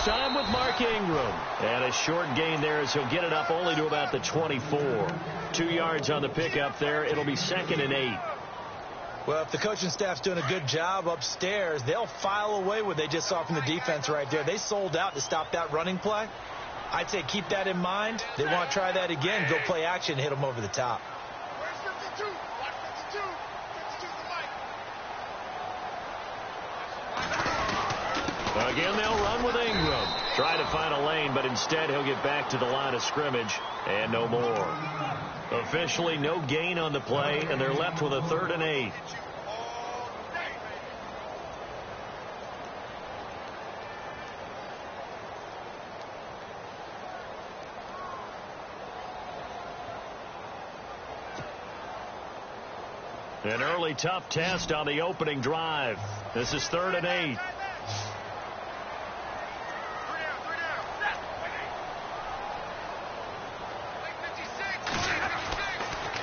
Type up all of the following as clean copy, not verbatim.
time with Mark Ingram. And a short gain there as he'll get it up only to about the 24. 2 yards on the pickup there. It'll be 2nd and 8. Well, if the coaching staff's doing a good job upstairs, they'll file away what they just saw from the defense right there. They sold out to stop that running play. I'd say keep that in mind. They want to try that again, go play action, hit them over the top. Again, they'll run with Ingram. Try to find a lane, but instead he'll get back to the line of scrimmage and no more. Officially no gain on the play, and they're left with a 3rd and 8. An early tough test on the opening drive. This is 3rd and 8.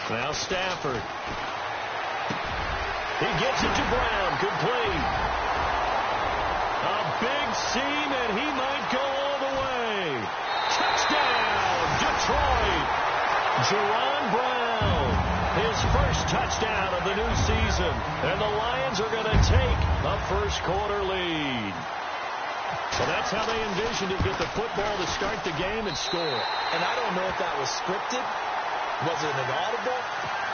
Now Stafford. He gets it to Brown. Complete. A big seam, and he might go all the way. Touchdown, Detroit. Jerron Brown. His first touchdown of the new season. And the Lions are going to take a first-quarter lead. So that's how they envisioned it. Get the football to start the game and score. And I don't know if that was scripted. Was it an audible,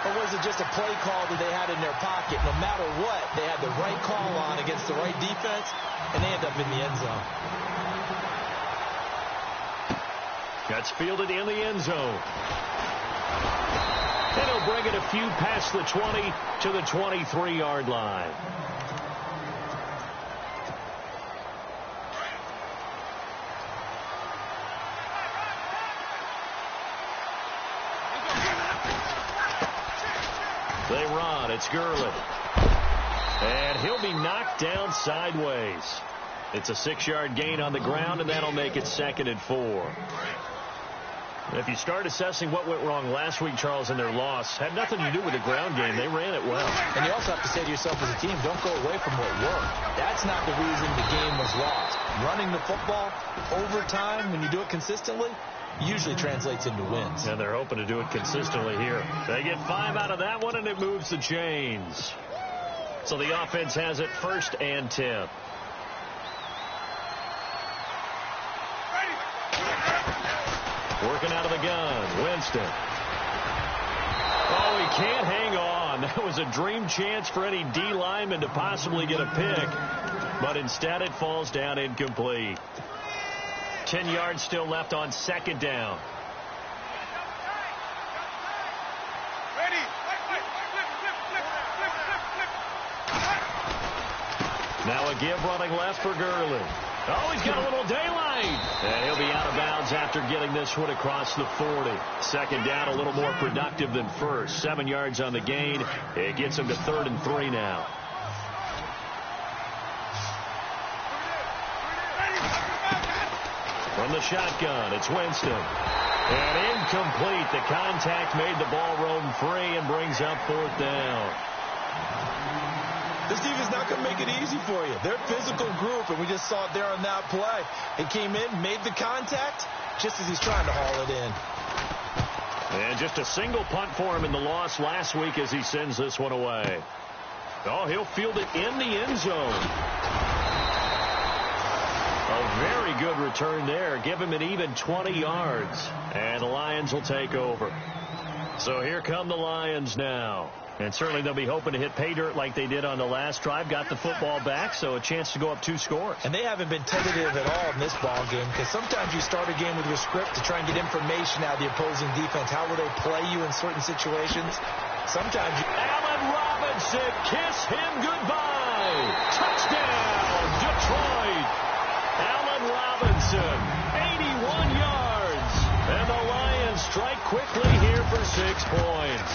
or was it just a play call that they had in their pocket? No matter what, they had the right call on against the right defense, and they end up in the end zone. That's fielded in the end zone. And he'll bring it a few past the 20 to the 23-yard line. They run. It's Gurley. And he'll be knocked down sideways. It's a 6-yard gain on the ground, and that'll make it 2nd and 4. If you start assessing what went wrong last week, Charles, in their loss, had nothing to do with the ground game. They ran it well. And you also have to say to yourself as a team, don't go away from what worked. That's not the reason the game was lost. Running the football over time, when you do it consistently, usually translates into wins. And they're hoping to do it consistently here. They get 5 out of that one, and it moves the chains. So the offense has it 1st and 10. Working out of the gun, Winston. Oh, he can't hang on. That was a dream chance for any D lineman to possibly get a pick. But instead it falls down incomplete. 10 yards still left on 2nd down. Now a give running left for Gurley. Oh, he's got a little daylight. And he'll be out of bounds after getting this one across the 40. 2nd down, a little more productive than first. 7 yards on the gain. It gets him to 3rd and 3 now. From the shotgun, it's Winston. And incomplete. The contact made the ball roam free and brings up 4th down. This defense is not going to make it easy for you. They're a physical group, and we just saw it there on that play. He came in, made the contact, just as he's trying to haul it in. And just a single punt for him in the loss last week as he sends this one away. Oh, he'll field it in the end zone. A very good return there. Give him an even 20 yards. And the Lions will take over. So here come the Lions now. And certainly they'll be hoping to hit pay dirt like they did on the last drive. Got the football back, so a chance to go up 2 scores. And they haven't been tentative at all in this ball game, because sometimes you start a game with your script to try and get information out of the opposing defense. How will they play you in certain situations? Sometimes you... Allen Robinson, kiss him goodbye. Touchdown, Detroit. Allen Robinson, 81 yards. And the Lions strike quickly here for 6 points.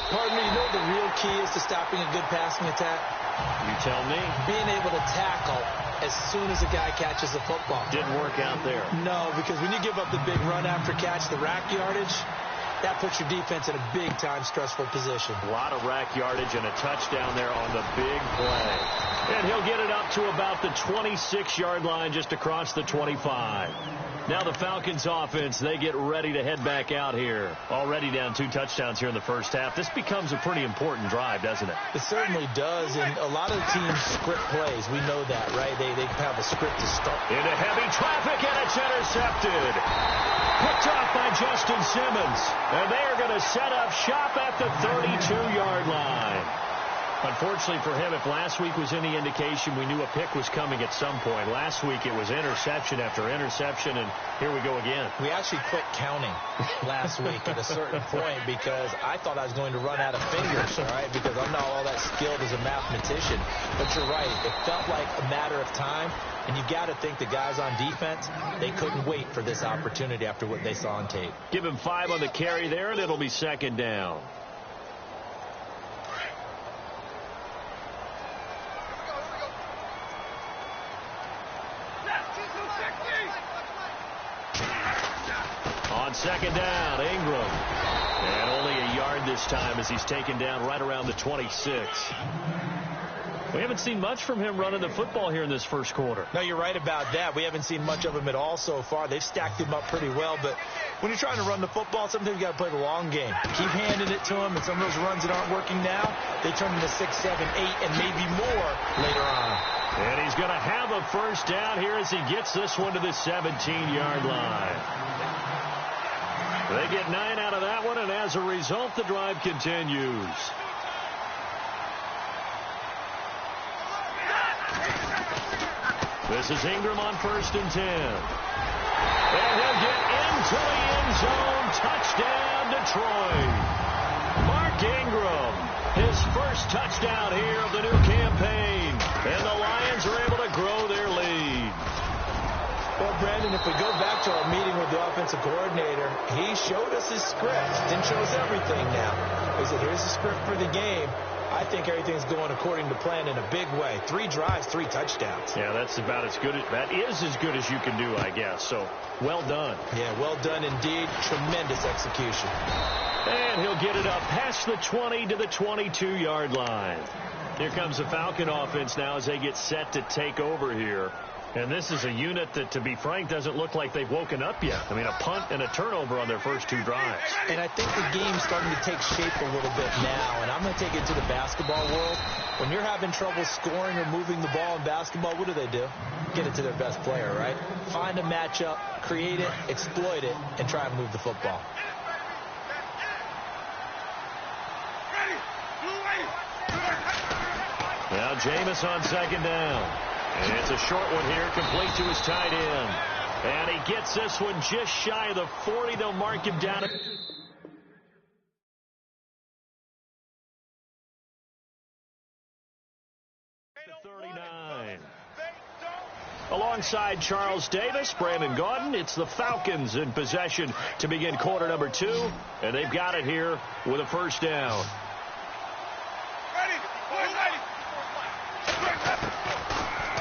Pardon me, you know what the real key is to stopping a good passing attack? You tell me. Being able to tackle as soon as a guy catches the football. Didn't work out there. No, because when you give up the big run after catch, the rack yardage, That puts your defense in a big-time stressful position. A lot of rack yardage and a touchdown there on the big play. And he'll get it up to about the 26-yard line, just across the 25. Now the Falcons offense, they get ready to head back out here. Already down 2 touchdowns here in the first half. This becomes a pretty important drive, doesn't it? It certainly does, and a lot of the teams script plays. We know that, right? They have a script to start. Into heavy traffic, and it's intercepted. Picked off by Justin Simmons. And they are going to set up shop at the 32-yard line. Unfortunately for him, if last week was any indication, we knew a pick was coming at some point. Last week it was interception after interception, and here we go again. We actually quit counting last week at a certain point because I thought I was going to run out of fingers, all right, because I'm not all that skilled as a mathematician. But you're right. It felt like a matter of time, and you got to think the guys on defense, they couldn't wait for this opportunity after what they saw on tape. Give him 5 on the carry there, and it'll be second down. On second down, Ingram. And only a yard this time as he's taken down right around the 26. We haven't seen much from him running the football here in this first quarter. No, you're right about that. We haven't seen much of him at all so far. They've stacked him up pretty well, but when you're trying to run the football, sometimes you got to play the long game. Keep handing it to him, and some of those runs that aren't working now, they turn into 6, 7, 8, and maybe more later on. And he's going to have a first down here as he gets this one to the 17-yard line. They get 9 out of that one, and as a result, the drive continues. This is Ingram on 1st and 10. And he'll get into the end zone. Touchdown, Detroit. Mark Ingram, his first touchdown here of the new campaign. And the Lions are able to grow their lead. Well, Brandon, if we go back to our meeting with the offensive coordinator, he showed us his script. Didn't show us everything now. He said, here's the script for the game. I think everything's going according to plan in a big way. 3 drives, 3 touchdowns. Yeah, that's about as good as, that is as good as you can do, I guess. So, well done. Yeah, well done indeed. Tremendous execution. And he'll get it up past the 20 to the 22-yard line. Here comes the Falcon offense now as they get set to take over here. And this is a unit that, to be frank, doesn't look like they've woken up yet. I mean, a punt and a turnover on their first 2 drives. And I think the game's starting to take shape a little bit now. And I'm going to take it to the basketball world. When you're having trouble scoring or moving the ball in basketball, what do? Get it to their best player, right? Find a matchup, create it, exploit it, and try and move the football. Now Jameis on second down. And it's a short one here, complete to his tight end. And he gets this one just shy of the 40. They'll mark him down at 39. Alongside Charles Davis, Brandon Gaudin, it's the Falcons in possession to begin quarter number 2. And they've got it here with a first down.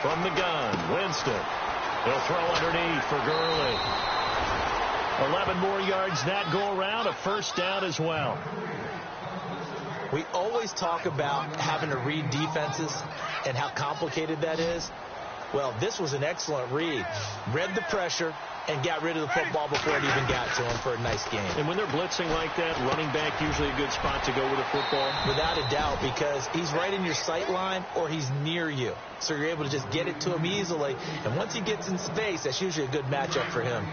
From the gun, Winston. He'll throw underneath for Gurley. 11 more yards that go around, a first down as well. We always talk about having to read defenses and how complicated that is. Well, this was an excellent read. Read the pressure and got rid of the football before it even got to him for a nice game. And when they're blitzing like that, running back usually a good spot to go with a football? Without a doubt, because he's right in your sight line or he's near you. So you're able to just get it to him easily. And once he gets in space, that's usually a good matchup for him.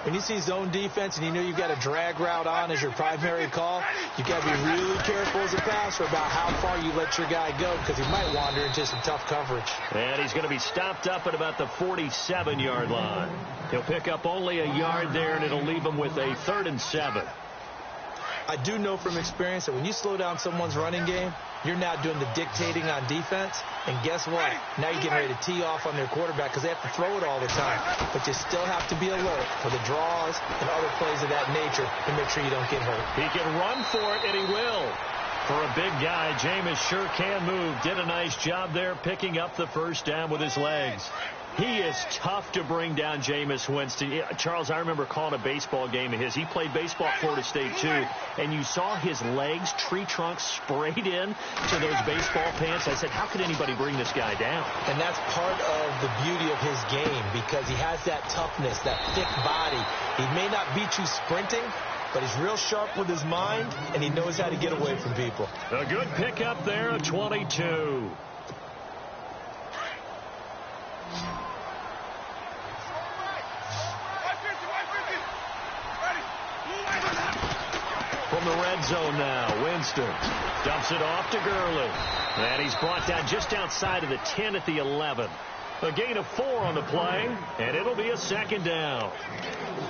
When you see zone defense and you know you've got a drag route on as your primary call, you've got to be really careful as a passer about how far you let your guy go because he might wander into some tough coverage. And he's going to be stopped up at about the 47-yard line. He'll pick up only a yard there, and it'll leave him with a 3rd and 7. I do know from experience that when you slow down someone's running game, you're now doing the dictating on defense. And guess what? Now you're getting ready to tee off on their quarterback because they have to throw it all the time. But you still have to be alert for the draws and other plays of that nature to make sure you don't get hurt. He can run for it, and he will. For a big guy, Jameis sure can move. Did a nice job there picking up the first down with his legs. He is tough to bring down, Jameis Winston. Yeah, Charles, I remember calling a baseball game of his. He played baseball at Florida State, too, and you saw his legs, tree trunks sprayed in to those baseball pants. I said, how could anybody bring this guy down? And that's part of the beauty of his game because he has that toughness, that thick body. He may not beat you sprinting, but he's real sharp with his mind, and he knows how to get away from people. A good pickup there, a 22. From the red zone now, Winston dumps it off to Gurley. And he's brought down just outside of the 10 at the 11. A gain of 4 on the play, and it'll be a second down.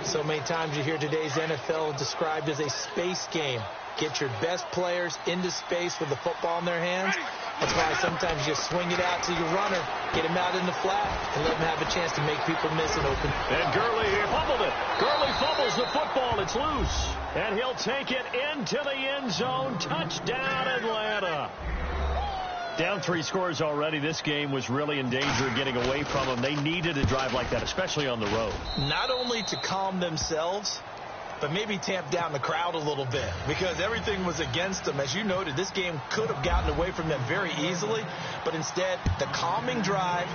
So many times you hear today's NFL described as a space game. Get your best players into space with the football in their hands. That's why sometimes you just swing it out to your runner, get him out in the flat, and let him have a chance to make people miss an open. And Gurley here fumbled it. Gurley fumbles the football. It's loose. And he'll take it into the end zone. Touchdown, Atlanta. Down 3 scores already. This game was really in danger of getting away from them. They needed a drive like that, especially on the road. Not only to calm themselves, but maybe tamp down the crowd a little bit because everything was against them. As you noted, this game could have gotten away from them very easily, but instead, the calming drive,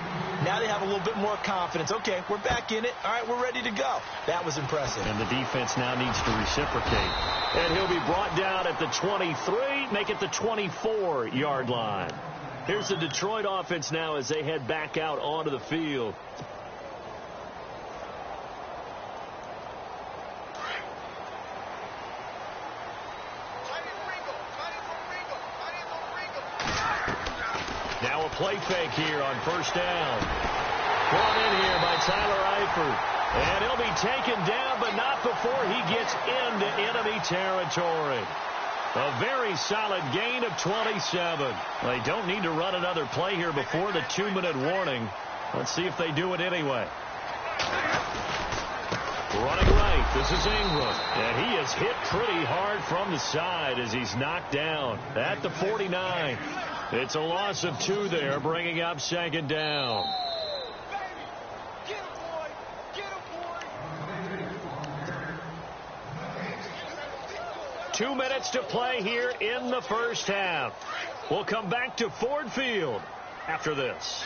now they have a little bit more confidence. Okay, we're back in it. All right, we're ready to go. That was impressive. And the defense now needs to reciprocate. And he'll be brought down at the 23, make it the 24-yard line. Here's the Detroit offense now as they head back out onto the field. Now a play fake here on first down. Brought in here by Tyler Eifert. And he'll be taken down, but not before he gets into enemy territory. A very solid gain of 27. They don't need to run another play here before the 2-minute warning. Let's see if they do it anyway. Running right, this is Ingram. And he is hit pretty hard from the side as he's knocked down at the 49. It's a loss of 2 there, bringing up second down. 2 minutes to play here in the first half. We'll come back to Ford Field after this.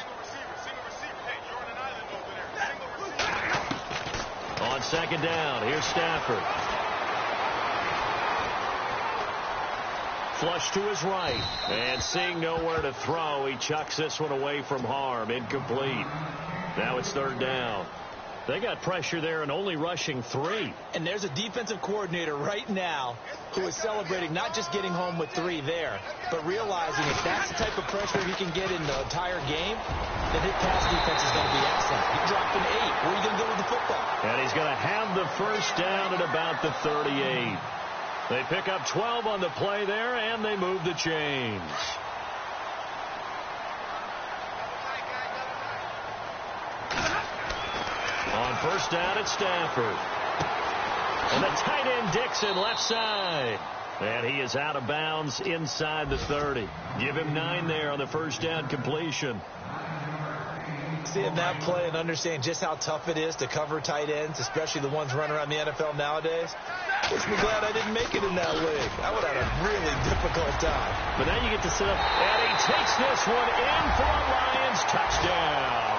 On second down, here's Stafford. Flush to his right. And seeing nowhere to throw, he chucks this one away from harm. Incomplete. Now it's third down. They got pressure there and only rushing 3. And there's a defensive coordinator right now who is celebrating not just getting home with 3 there, but realizing if that's the type of pressure he can get in the entire game, then his pass defense is going to be excellent. He dropped an 8. What are you going to do with the football? And he's going to have the first down at about the 38. They pick up 12 on the play there, and they move the chains. On first down, it's Stafford. And the tight end Dixon left side. And he is out of bounds inside the 30. Give him 9 there on the first down completion. Seeing that play and understanding just how tough it is to cover tight ends, especially the ones running around the NFL nowadays, makes me glad I didn't make it in that league. I would have had a really difficult time. But now you get to sit up, and he takes this one in for a Lions touchdown.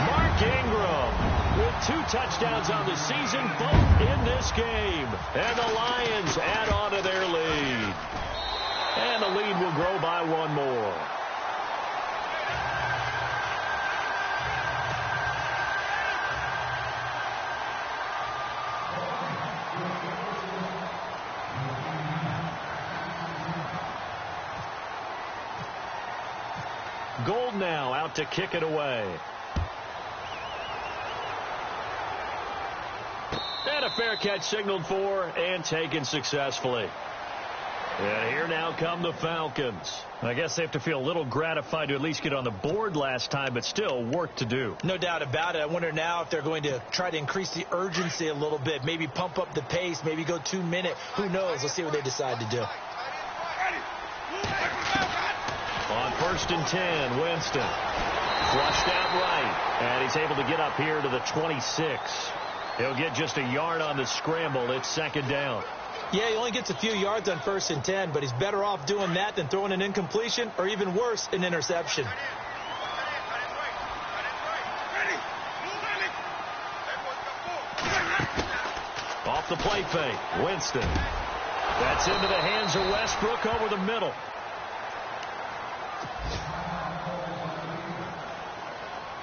Mark Ingram with 2 touchdowns on the season, both in this game. And the Lions add on to their lead. And the lead will grow by 1 more. Gold now out to kick it away. And a fair catch signaled for and taken successfully. And here now come the Falcons. I guess they have to feel a little gratified to at least get on the board last time, but still work to do. No doubt about it. I wonder now if they're going to try to increase the urgency a little bit, maybe pump up the pace, maybe go 2 minute. Who knows? Let's see what they decide to do. On first first and 10. Winston flushed out right, and he's able to get up here to the 26. He'll get just a yard on the scramble. It's second down. Yeah, he only gets a few yards on first and 10, but he's better off doing that than throwing an incompletion or even worse, an interception. Off the play fake, Winston. That's into the hands of Westbrook over the middle.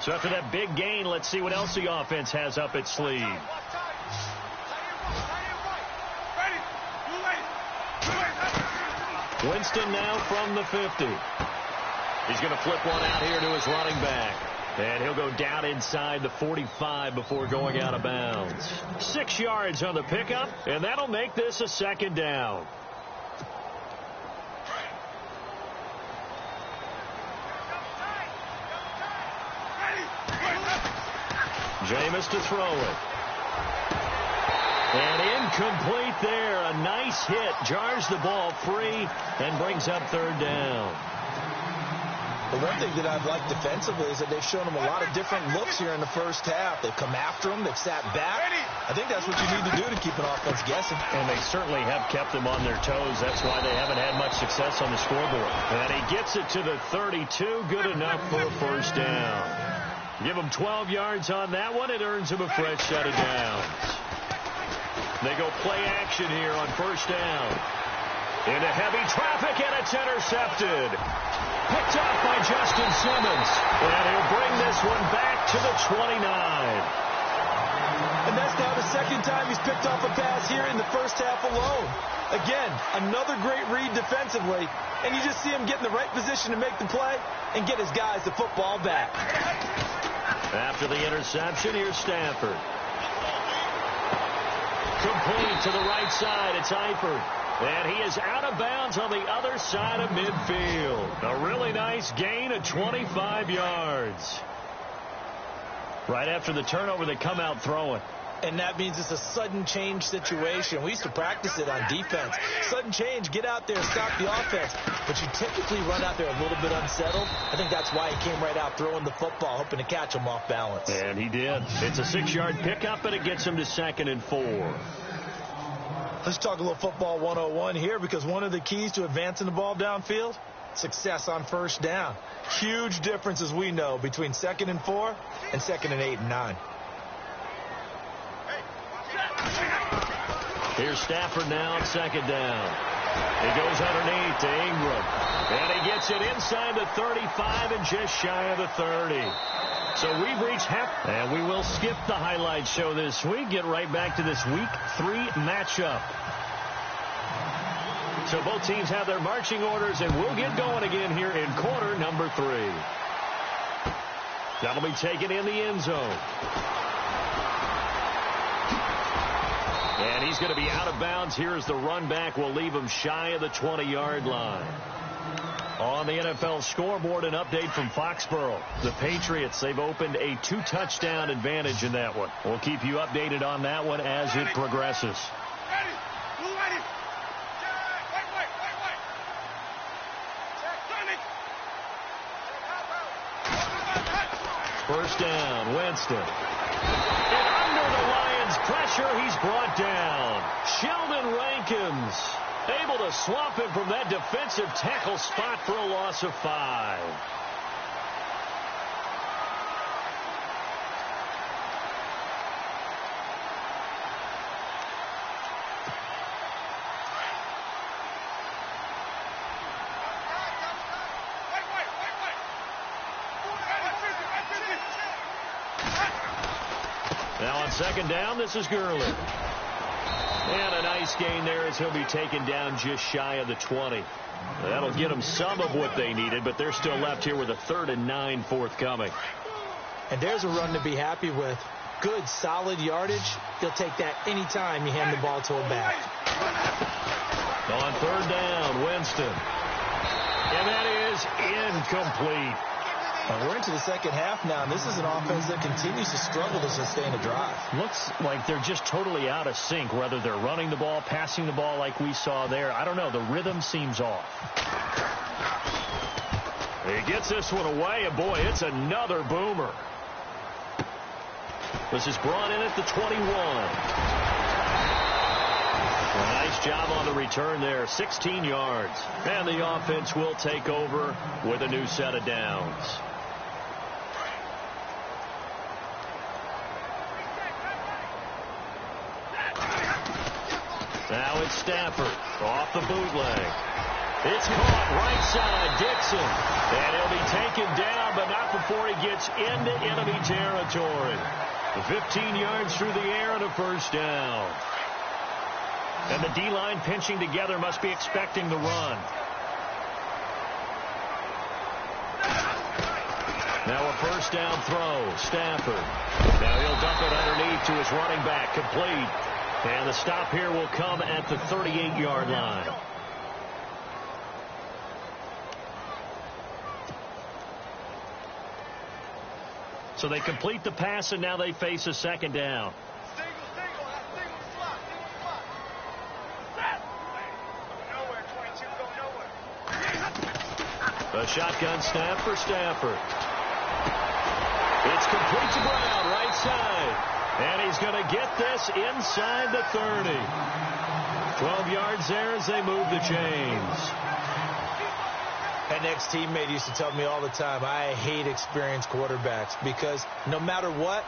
So after that big gain, let's see what else the offense has up its sleeve. Winston now from the 50. He's going to flip one out here to his running back. And he'll go down inside the 45 before going out of bounds. 6 yards on the pickup, and that'll make this a second down. Jameis to throw it. And incomplete there. A nice hit. Jars the ball free and brings up third down. The one thing that I've liked defensively is that they've shown him a lot of different looks here in the first half. They've come after him. They've sat back. I think that's what you need to do to keep an offense guessing. And they certainly have kept them on their toes. That's why they haven't had much success on the scoreboard. And he gets it to the 32. Good enough for a first down. Give him 12 yards on that one. It earns him a fresh set of downs. They go play action here on first down. Into heavy traffic, and it's intercepted. Picked off by Justin Simmons. And he'll bring this one back to the 29. And that's now the second time he's picked off a pass here in the first half alone. Again, another great read defensively. And you just see him get in the right position to make the play and get his guys the football back. After the interception, here's Stafford. Complete to the right side. It's Eifert. And he is out of bounds on the other side of midfield. A really nice gain of 25 yards. Right after the turnover, they come out throwing. And that means it's a sudden change situation. We used to practice it on defense. Sudden change, get out there, stop the offense. But you typically run out there a little bit unsettled. I think that's why he came right out throwing the football, hoping to catch him off balance. And he did. It's a 6-yard pickup, and it gets him to 2nd and 4. Let's talk a little football 101 here, because one of the keys to advancing the ball downfield, success on first down. Huge difference, as we know, between 2nd and 4 and 2nd and 8 and 9. Here's Stafford now on 2nd down. He goes underneath to Ingram. And he gets it inside the 35 and just shy of the 30. So we've reached half, and we will skip the highlight show this week. Get right back to this Week 3 matchup. So both teams have their marching orders, and we'll get going again here in quarter number 3. That'll be taken in the end zone. And he's going to be out of bounds. Here is the run back. Will leave him shy of the 20-yard line. On the NFL scoreboard, an update from Foxborough. The Patriots, they've opened a 2-touchdown advantage in that one. We'll keep you updated on that one as it progresses. First down, Winston. And under the Lions' pressure, he's brought down. Sheldon Rankins able to swamp him from that defensive tackle spot for a loss of 5. Now on 2nd down, this is Gurley. And a nice gain there as he'll be taken down just shy of the 20. That'll get them some of what they needed, but they're still left here with a 3rd and 9 forthcoming. And there's a run to be happy with. Good, solid yardage. He'll take that anytime you hand the ball to him back. On 3rd down, Winston. And that is incomplete. We're into the second half now, and this is an offense that continues to struggle to sustain a drive. Looks like they're just totally out of sync, whether they're running the ball, passing the ball like we saw there. I don't know. The rhythm seems off. He gets this one away, and boy, it's another boomer. This is brought in at the 21. A nice job on the return there, 16 yards. And the offense will take over with a new set of downs. Now it's Stafford off the bootleg. It's caught right side, Dixon. And he'll be taken down, but not before he gets into enemy territory. 15 yards through the air and a first down. And the D-line pinching together must be expecting the run. Now a first down throw, Stafford. Now he'll dump it underneath to his running back, complete. And the stop here will come at the 38-yard line. So they complete the pass, and now they face a second down. A shotgun snap for Stafford. It's complete to Brown, right side. And he's going to get this inside the 30. 12 yards there as they move the chains. An ex-teammate used to tell me all the time, I hate experienced quarterbacks because no matter what,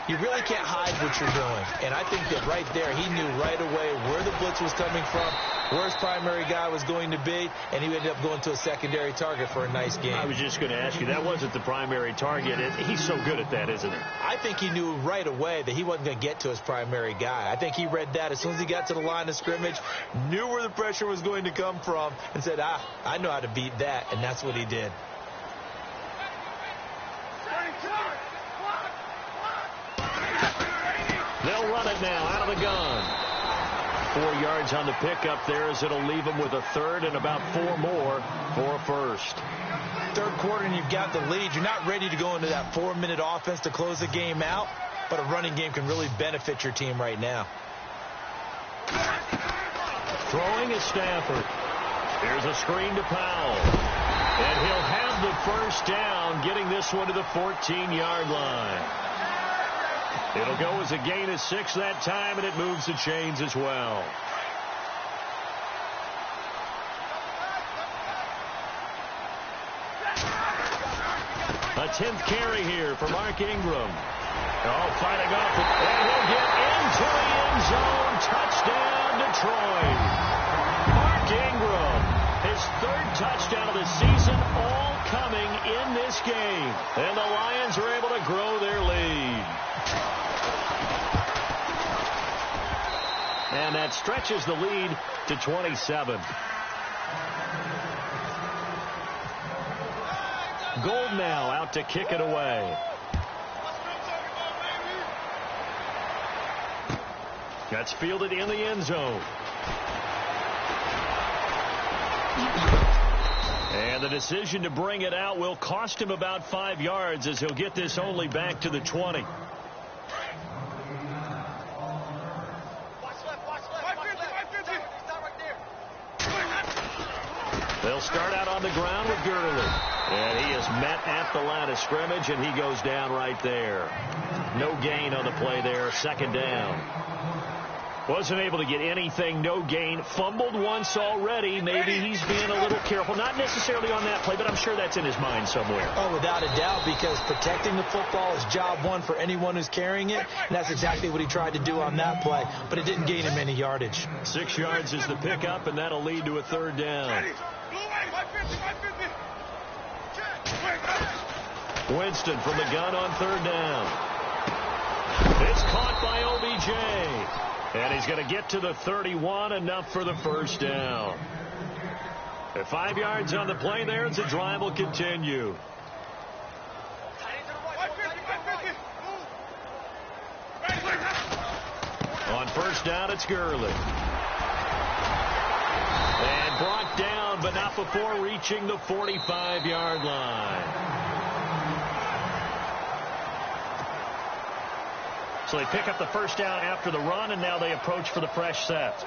you really can't hide what you're doing. And I think that right there, he knew right away where the blitz was coming from, where his primary guy was going to be, and he ended up going to a secondary target for a nice game. I was just going to ask you, that wasn't the primary target. He's so good at that, isn't he? I think he knew right away that he wasn't going to get to his primary guy. I think he read that as soon as he got to the line of scrimmage, knew where the pressure was going to come from, and said, I know how to beat that. And that's what he did. They'll run it now out of the gun. 4 yards on the pickup there as it'll leave them with a third and about 4 more for a first. Third quarter and you've got the lead. You're not ready to go into that 4-minute offense to close the game out, but a running game can really benefit your team right now. Throwing is Stafford. Here's a screen to Powell. And he'll have the first down, getting this one to the 14-yard line. It'll go as a gain of 6 that time, and it moves the chains as well. A 10th carry here for Mark Ingram. Oh, fighting off it. And he'll get into the end zone. Touchdown, Detroit. Mark Ingram. His third touchdown of the season, all coming in this game. And the Lions are able to grow their lead. And that stretches the lead to 27. Gold now out to kick it away. That's fielded in the end zone. And the decision to bring it out will cost him about 5 yards as he'll get this only back to the 20. They'll start out on the ground with Gurley. And he is met at the line of scrimmage, and he goes down right there. No gain on the play there, second down. Wasn't able to get anything, no gain. Fumbled once already. Maybe he's being a little careful. Not necessarily on that play, but I'm sure that's in his mind somewhere. Oh, without a doubt, because protecting the football is job one for anyone who's carrying it. And that's exactly what he tried to do on that play, but it didn't gain him any yardage. 6 yards is the pickup, and that'll lead to a third down. Winston from the gun on third down. It's caught by OBJ. And he's going to get to the 31, enough for the first down. At 5 yards on the play there, as the drive will continue. On first down, it's Gurley. And brought down, but not before reaching the 45-yard line. So they pick up the first down after the run, and now they approach for the fresh set.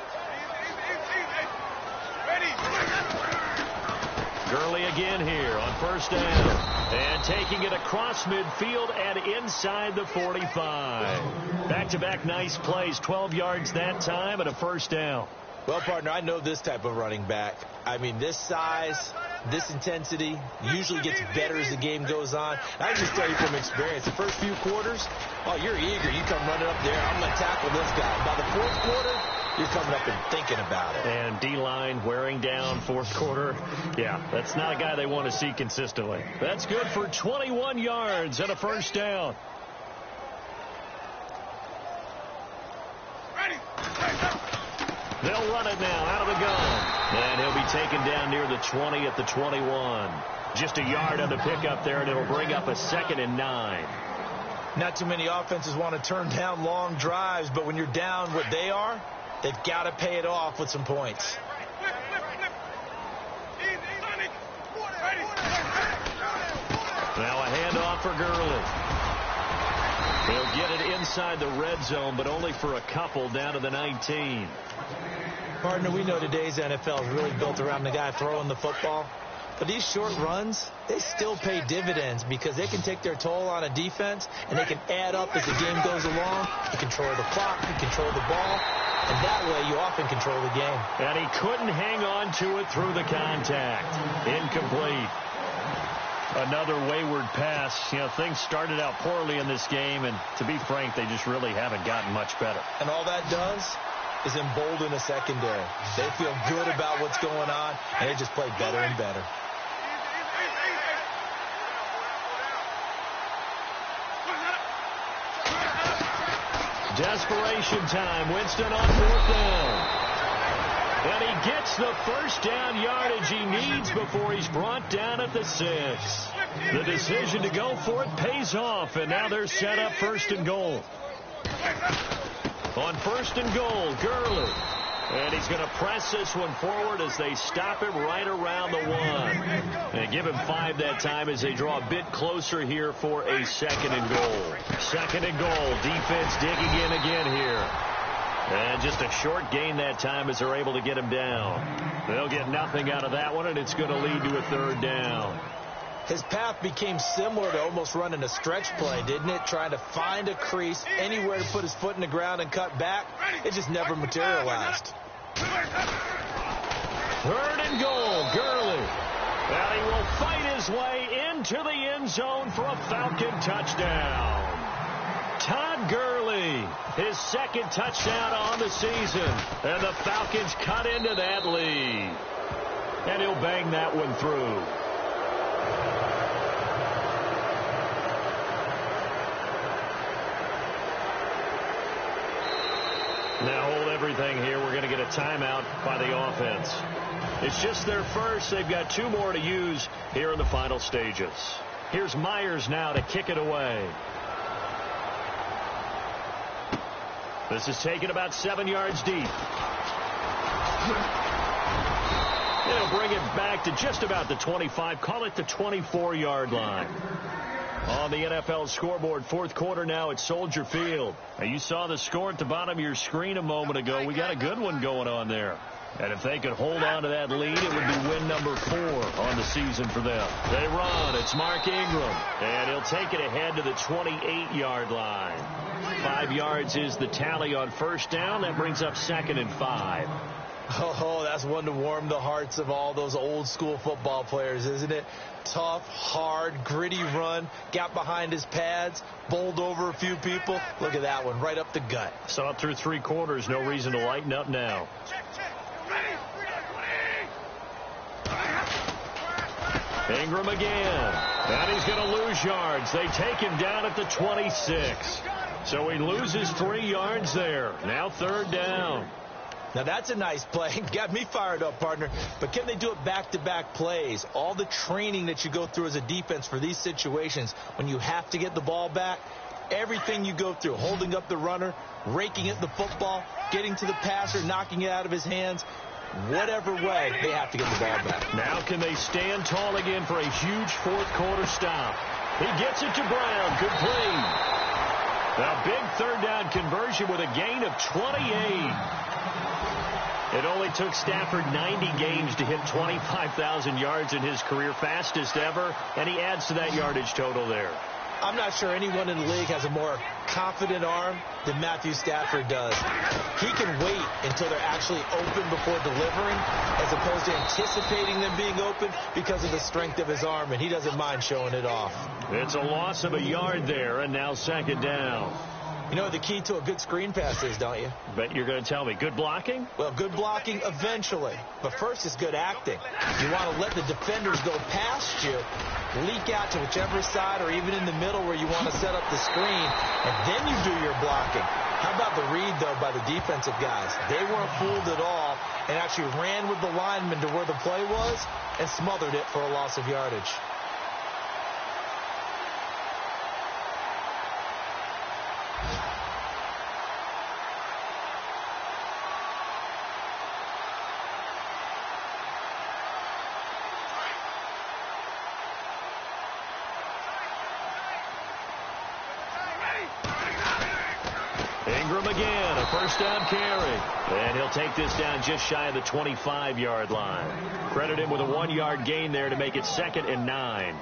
Gurley again here on first down. And taking it across midfield and inside the 45. Back-to-back nice plays, 12 yards that time and a first down. Well, partner, I know this type of running back. I mean, this size, this intensity usually gets better as the game goes on. And I just tell you from experience, the first few quarters, oh, you're eager. You come running up there. I'm going to tackle this guy. By the fourth quarter, you're coming up and thinking about it. And D-line wearing down fourth quarter. Yeah, that's not a guy they want to see consistently. That's good for 21 yards and a first down. They'll run it now out of the gun. And he'll be taken down near the 20 at the 21. Just a yard on the pickup there, and it'll bring up a 2nd and 9. Not too many offenses want to turn down long drives, but when you're down what they are, they've got to pay it off with some points. Now a handoff for Gurley. He'll get it inside the red zone, but only for a couple down to the 19. Partner, we know today's NFL is really built around the guy throwing the football. But these short runs, they still pay dividends because they can take their toll on a defense, and they can add up as the game goes along. You control the clock, you control the ball, and that way you often control the game. And he couldn't hang on to it through the contact. Incomplete. Another wayward pass. You know, things started out poorly in this game, and to be frank, they just really haven't gotten much better. And all that does is embolden a secondary. They feel good about what's going on, and they just play better and better. Desperation time. Winston on fourth down. And he gets the first down yardage he needs before he's brought down at the 6. The decision to go for it pays off, and now they're set up first and goal. On first and goal, Gurley. And he's going to press this one forward as they stop him right around the 1. And give him 5 that time as they draw a bit closer here for a 2nd and goal. 2nd and goal. Defense digging in again here. And just a short gain that time as they're able to get him down. They'll get nothing out of that one, and it's going to lead to a 3rd down. His path became similar to almost running a stretch play, didn't it? Trying to find a crease, anywhere to put his foot in the ground and cut back. It just never materialized. 3rd and goal, Gurley. And he will fight his way into the end zone for a Falcon touchdown. Todd Gurley, his 2nd touchdown on the season. And the Falcons cut into that lead. And he'll bang that one through. Now hold everything here. We're going to get a timeout by the offense. It's just their first. They've got 2 more to use here in the final stages. Here's Myers now to kick it away. This is taken about 7 yards deep. They'll bring it back to just about the 25. Call it the 24-yard line. On the NFL scoreboard, 4th quarter now at Soldier Field. Now you saw the score at the bottom of your screen a moment ago. We got a good one going on there. And if they could hold on to that lead, it would be win number 4 on the season for them. They run. It's Mark Ingram. And he'll take it ahead to the 28-yard line. 5 yards is the tally on first down. That brings up 2nd and 5. Oh, that's one to warm the hearts of all those old school football players, isn't it? Tough, hard, gritty run, got behind his pads, bowled over a few people. Look at that one, right up the gut. Saw it through 3 quarters, no reason to lighten up now. Ingram again, and he's going to lose yards. They take him down at the 26. So he loses 3 yards there. Now 3rd down. Now that's a nice play. Got me fired up, partner. But can they do it back-to-back plays? All the training that you go through as a defense for these situations, when you have to get the ball back, everything you go through, holding up the runner, raking at the football, getting to the passer, knocking it out of his hands, whatever way, they have to get the ball back. Now can they stand tall again for a huge 4th quarter stop? He gets it to Brown. Good play. A big 3rd down conversion with a gain of 28. It only took Stafford 90 games to hit 25,000 yards in his career, fastest ever, and he adds to that yardage total there. I'm not sure anyone in the league has a more confident arm than Matthew Stafford does. He can wait until they're actually open before delivering as opposed to anticipating them being open because of the strength of his arm, and he doesn't mind showing it off. It's a loss of a yard there, and now second down. You know what the key to a good screen pass is, don't you? Bet you're going to tell me. Good blocking? Well, good blocking eventually. But first is good acting. You want to let the defenders go past you, leak out to whichever side or even in the middle where you want to set up the screen, and then you do your blocking. How about the read, though, by the defensive guys? They weren't fooled at all and actually ran with the lineman to where the play was and smothered it for a loss of yardage. Ingram again, a first down carry. And he'll take this down just shy of the 25-yard line. Credit him with a 1-yard gain there to make it 2nd and 9.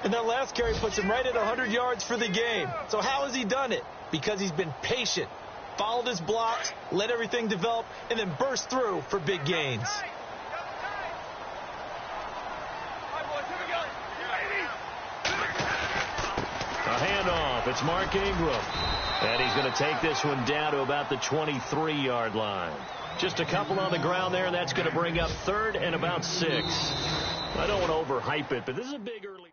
And that last carry puts him right at 100 yards for the game. So how has he done it? Because he's been patient, followed his blocks, let everything develop, and then burst through for big gains. A handoff. It's Mark Ingram. And he's going to take this one down to about the 23-yard line. Just a couple on the ground there, and that's going to bring up 3rd and about 6. I don't want to overhype it, but this is a big early...